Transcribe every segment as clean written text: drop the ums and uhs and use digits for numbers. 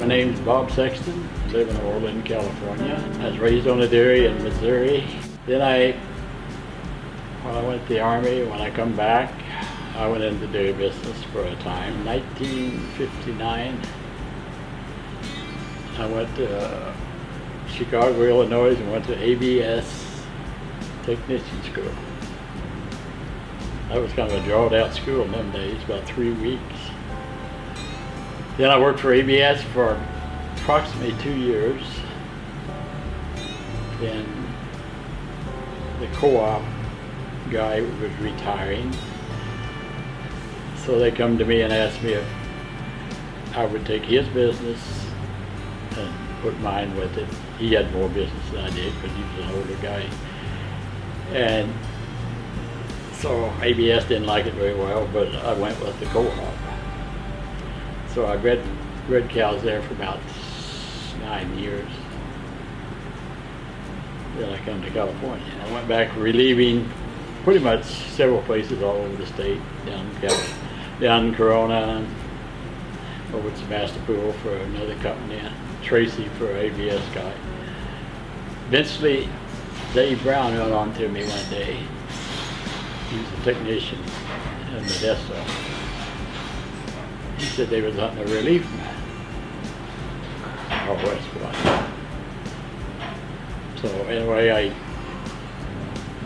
My name's Bob Sexton. I live in Orland, California. I was raised on a dairy in Missouri. When I went to the Army, when I come back, I went into the dairy business for a time. 1959, I went to Chicago, Illinois, and went to ABS technician school. That was kind of a drawed-out school in them days, about 3 weeks. Then I worked for ABS for approximately 2 years. Then the co-op guy was retiring, so they come to me and asked me if I would take his business and put mine with it. He had more business than I did because he was an older guy. And so ABS didn't like it very well, but I went with the co-op. So I bred cows there for about 9 years. Then I come to California. I went back relieving pretty much several places all over the state, down in Corona, over to Sebastopol for another company, Tracy for an ABS guy. Eventually, Dave Brown went on to me one day. He was a technician in Modesto. He said they was hunting a relief man out west one. So anyway, I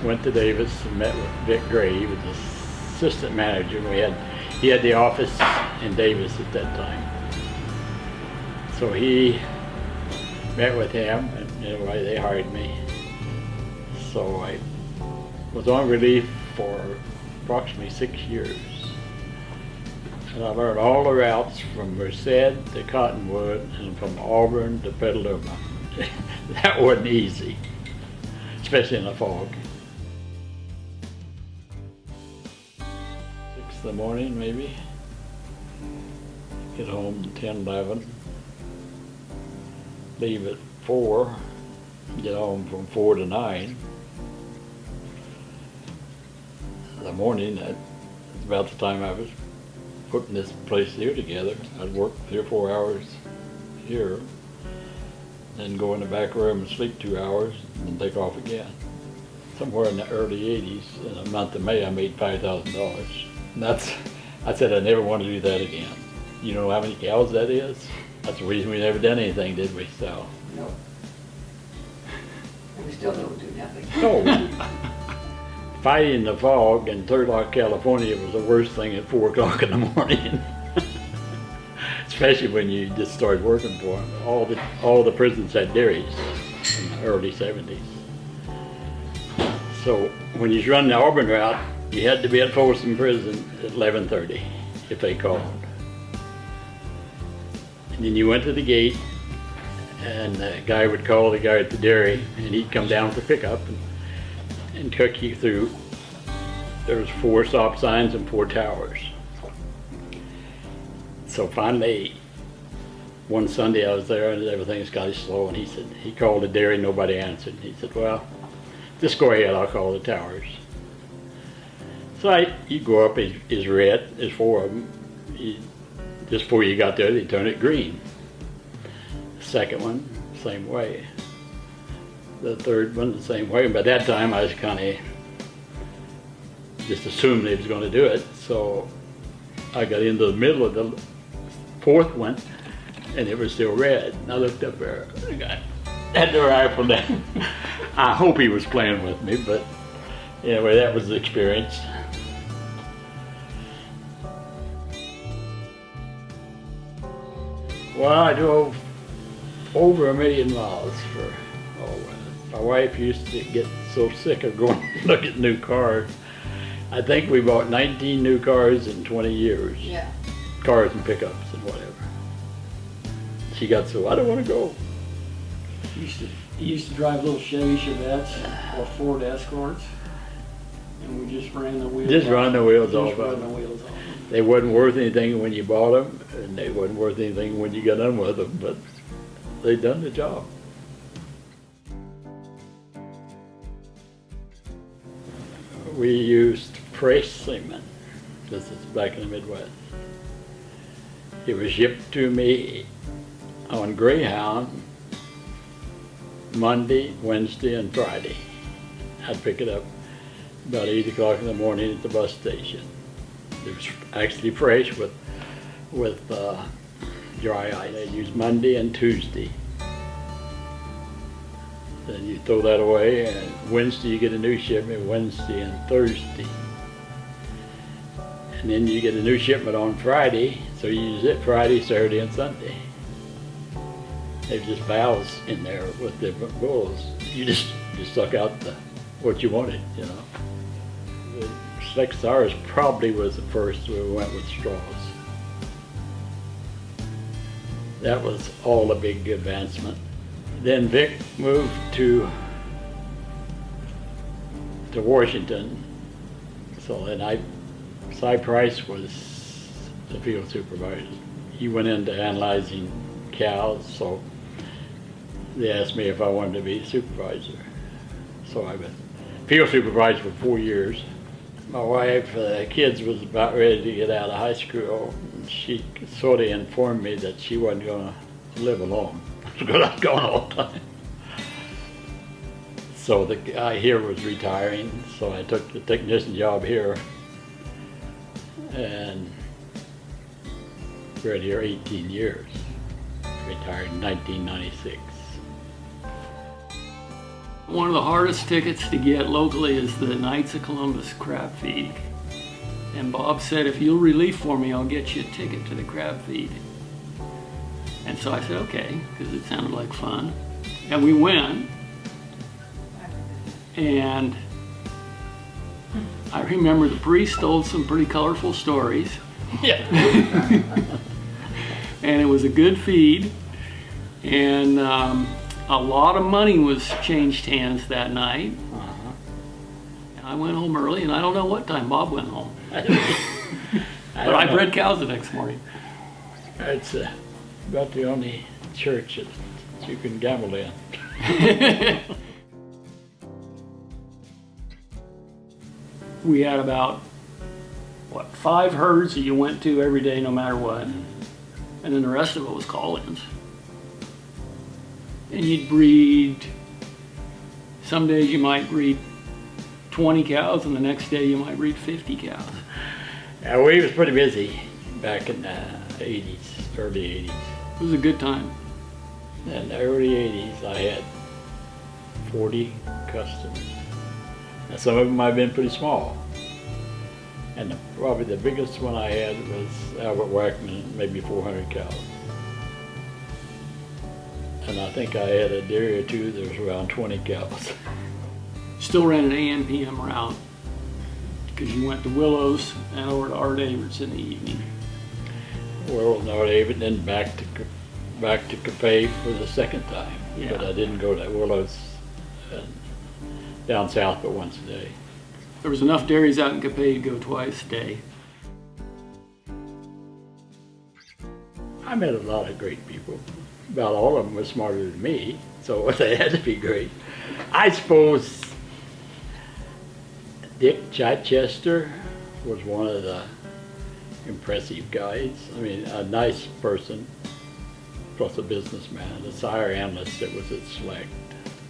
went to Davis and met with Vic Gray. He was the assistant manager. He had the office in Davis at that time. So he met with him, and anyway, they hired me. So I was on relief for approximately 6 years. And I learned all the routes from Merced to Cottonwood and from Auburn to Petaluma. That wasn't easy, especially in the fog. 6 in the morning maybe, get home 10, 11, leave at 4, get home from 4 to 9. In the morning, that's about the time I was putting this place here together. I'd work 3 or 4 hours here, then go in the back room and sleep 2 hours, and then take off again. Somewhere in the early 80s, in the month of May, I made $5,000. And I said I never want to do that again. You know how many cows that is? That's the reason we never done anything, did we? So. No. And we still don't do nothing. No. Fighting in the fog in Turlock, California was the worst thing at 4 o'clock in the morning. Especially when you just started working for them. All the prisons had dairies in the early 70s. So when you run the Auburn route, you had to be at Folsom Prison at 11:30 if they called. And then you went to the gate, and the guy would call the guy at the dairy, and he'd come down with the pickup and cook you through. There was 4 stop signs and 4 towers. So finally, one Sunday I was there and everything's got slow, and he called the dairy, nobody answered. He said, well, just go ahead, I'll call the towers. So you go up, it's red, there's 4 of them. Just before you got there, they turn it green. The second one, same way. The third one, the same way. And by that time, I was kind of just assumed they was going to do it. So I got into the middle of the 4th one, and it was still red. And I looked up there, the guy had the rifle down. I hope he was playing with me, but anyway, that was the experience. Well, I drove over 1 million miles for all that. My wife used to get so sick of going to look at new cars. I think we bought 19 new cars in 20 years. Yeah. Cars and pickups and whatever. She got so, I don't want to go. He used to drive little Chevy Chevettes or Ford Escorts, and we just ran the wheels. Just run the wheels off. Just run the wheels off. They wasn't worth anything when you bought them, and they wasn't worth anything when you got done with them, but they done the job. We used fresh semen. This is back in the Midwest. It was shipped to me on Greyhound Monday, Wednesday, and Friday. I'd pick it up about 8 o'clock in the morning at the bus station. It was actually fresh with dry ice. They use Monday and Tuesday. Then you throw that away, and Wednesday you get a new shipment, Wednesday and Thursday. And then you get a new shipment on Friday, so you use it Friday, Saturday, and Sunday. There's just valves in there with different bulls. You just suck out what you wanted, you know. The Sexton probably was the first we went with straws. That was all a big advancement. Then Vic moved to Washington. So then Cy Price was the field supervisor. He went into analyzing cows, so they asked me if I wanted to be the supervisor. So I was field supervisor for 4 years. My wife, kids was about ready to get out of high school. And she sort of informed me that she wasn't going to live alone because I was gone all the time. So the guy here was retiring, so I took the technician job here and been here 18 years. Retired in 1996. One of the hardest tickets to get locally is the Knights of Columbus crab feed. And Bob said, if you'll relief for me, I'll get you a ticket to the crab feed. And so I said, okay, because it sounded like fun. And we went. And I remember the priest told some pretty colorful stories. Yeah. And it was a good feed. And a lot of money was changed hands that night. And I went home early, and I don't know what time Bob went home. But I bred cows the next morning. It's about the only church that you can gamble in. We had about, 5 herds that you went to every day no matter what. And then the rest of it was call-ins. And you'd breed, some days you might breed 20 cows, and the next day you might breed 50 cows. Yeah, we was pretty busy back in the 80s, early 80s. It was a good time. In the early 80s, I had 40 customers. Now, some of them might have been pretty small. And probably the biggest one I had was Albert Wackman, maybe 400 cows. And I think I had a dairy or two that was around 20 cows. Still ran an AM/PM route because you went to Willows and over to Art Averts in the evening. Well, no, David, then back to Capay for the second time. Yeah. But I didn't go to Willows down south but once a day. There was enough dairies out in Capay to go twice a day. I met a lot of great people. About all of them were smarter than me, so they had to be great. I suppose Dick Chichester was one of the impressive guys. I mean, a nice person, plus a businessman. The sire analyst that was at Select.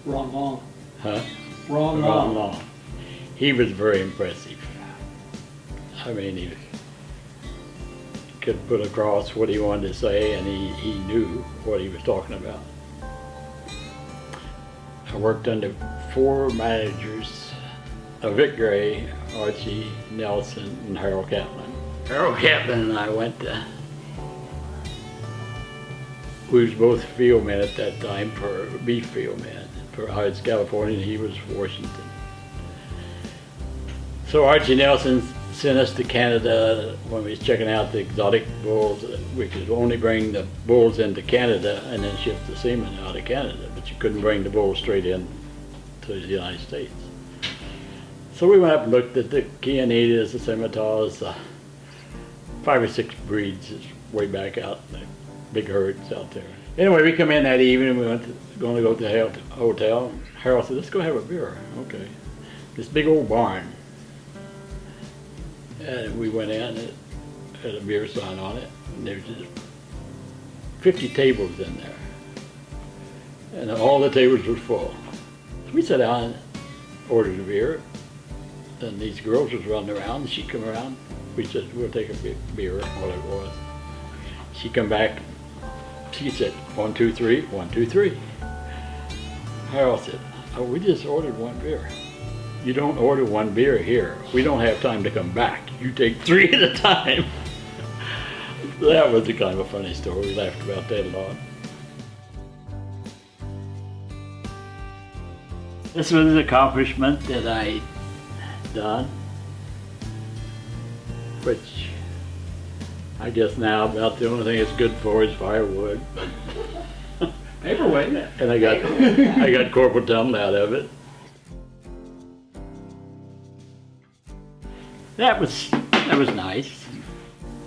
Ron Long. Huh? Ron Ron Long. Long. He was very impressive. I mean, he could put across what he wanted to say, and he knew what he was talking about. I worked under 4 managers, Vic Gray, Archie Nelson, and Harold Kaplan. Harold Kaplan and I went to, we was both field men at that time, for beef field men. I was California and he was Washington. So Archie Nelson sent us to Canada when we was checking out the exotic bulls. We could only bring the bulls into Canada and then ship the semen out of Canada, but you couldn't bring the bulls straight in to the United States. So we went up and looked at the Chianitas, the Scimitas, 5 or 6 breeds way back out, the big herds out there. Anyway, we come in that evening, we went going to go to the hotel. Harold said, let's go have a beer. Okay. This big old barn. And we went in, it had a beer sign on it, and there was just 50 tables in there. And all the tables were full. We sat down and ordered a beer. And these girls was running around, and she come around. We said, we'll take a beer, what it was. She come back, she said, 1, 2, 3, 1, 2, 3. Harold said, oh, we just ordered one beer. You don't order one beer here. We don't have time to come back. You take 3 at a time. That was a kind of a funny story. We laughed about that a lot. This was an accomplishment that I done, which I guess now about the only thing it's good for is firewood. Paperweight. And I got corporal tunnel out of it. That was nice.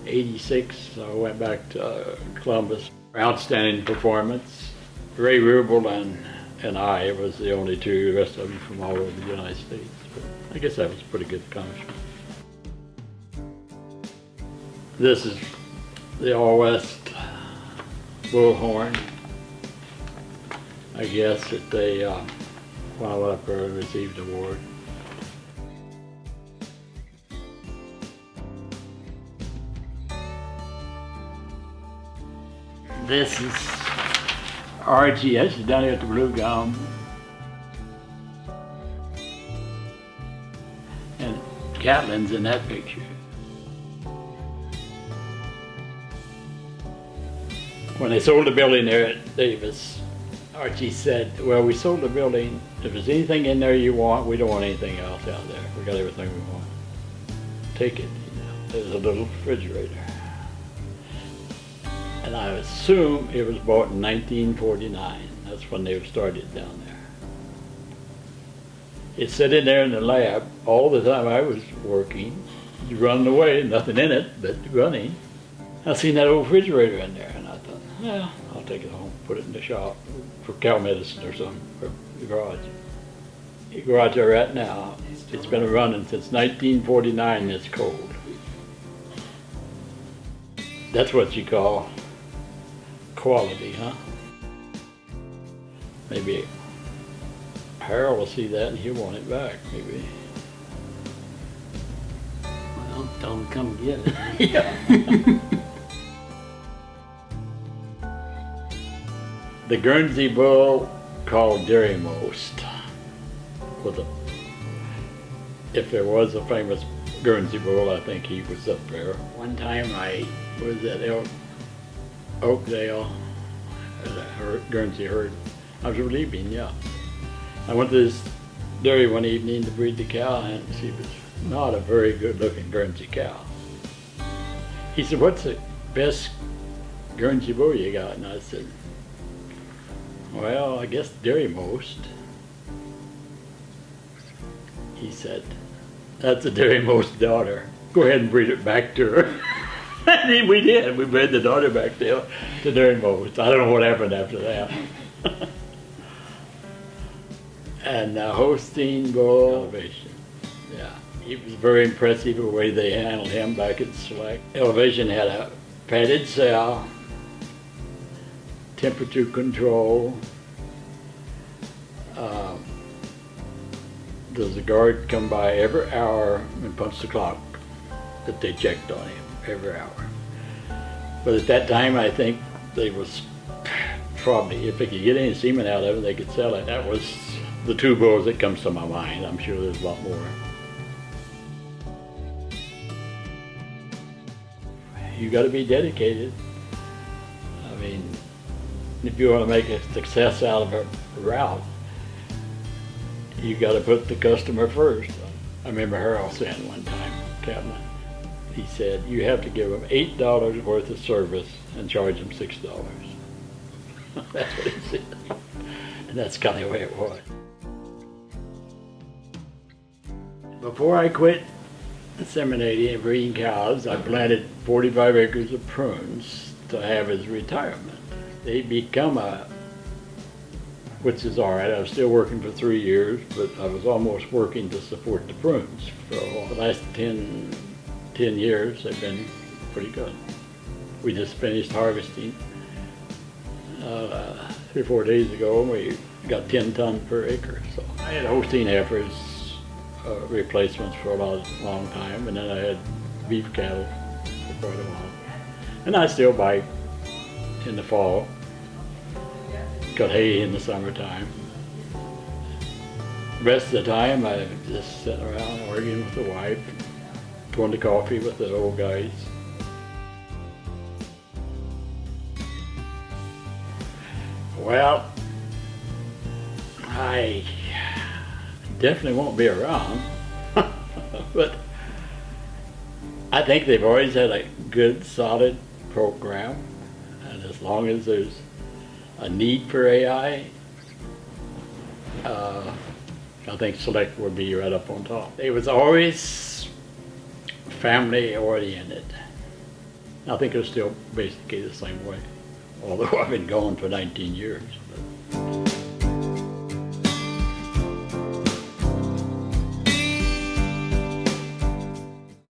86, I went back to Columbus. Outstanding performance. Ray Rubel and I was the only two, the rest of them from all over the United States. But I guess that was a pretty good accomplishment. This is the All West bullhorn. I guess that they wound up and received an award. This is RGS down here at the Blue Gum. And Catlin's in that picture. When they sold the building there at Davis, Archie said, well, we sold the building. If there's anything in there you want, we don't want anything else out there. We got everything we want. Take it. You know. There's a little refrigerator. And I assume it was bought in 1949. That's when they started down there. It sat in there in the lab all the time I was working. Running away, nothing in it, but running. I seen that old refrigerator in there, and I thought, yeah, I'll take it home, put it in the shop for cow medicine or something, for the garage. The garage they're at now, it's been running since 1949, it's cold. That's what you call quality, huh? Maybe Harold will see that and he'll want it back, maybe. Well, tell him to come get it. Yeah. The Guernsey bull called Dairy Most was if there was a famous Guernsey bull, I think he was up there. One time I was at Oakdale at a Guernsey herd. I was relieving, yeah. I went to this dairy one evening to breed the cow, and she was not a very good looking Guernsey cow. He said, what's the best Guernsey bull you got? And I said, well, I guess Dairy Most. He said, that's a Dairy Most daughter. Go ahead and breed it back to her. And we did. We bred the daughter back to Dairy Most. I don't know what happened after that. And the Holstein bull, Elevation. Yeah, he was very impressive the way they handled him back at Select. Elevation had a padded cell, temperature control. There's a guard come by every hour and punch the clock that they checked on him every hour. But at that time, I think they was probably, if they could get any semen out of it, they could sell it. That was the two bulls that comes to my mind. I'm sure there's a lot more. You got to be dedicated. I mean, if you want to make a success out of a route, you got to put the customer first. I remember Harold saying one time, Captain, he said, you have to give them $8 worth of service and charge them $6. That's what he said. And that's kind of the way it was. Before I quit inseminating and breeding cows, I planted 45 acres of prunes to have as retirement. They become which is all right. I was still working for 3 years, but I was almost working to support the prunes. For the last 10 years, they've been pretty good. We just finished harvesting 3 or 4 days ago, and we got 10 tons per acre. So I had Holstein heifers replacements for a long time, and then I had beef cattle for quite a while. And I still buy in the fall, got hay in the summertime. The rest of the time I just sitting around arguing with the wife, going to coffee with the old guys. Well, I definitely won't be around, but I think they've always had a good, solid program, and as long as there's a need for AI, I think Select would be right up on top. It was always family oriented. I think it's still basically the same way, although I've been gone for 19 years. But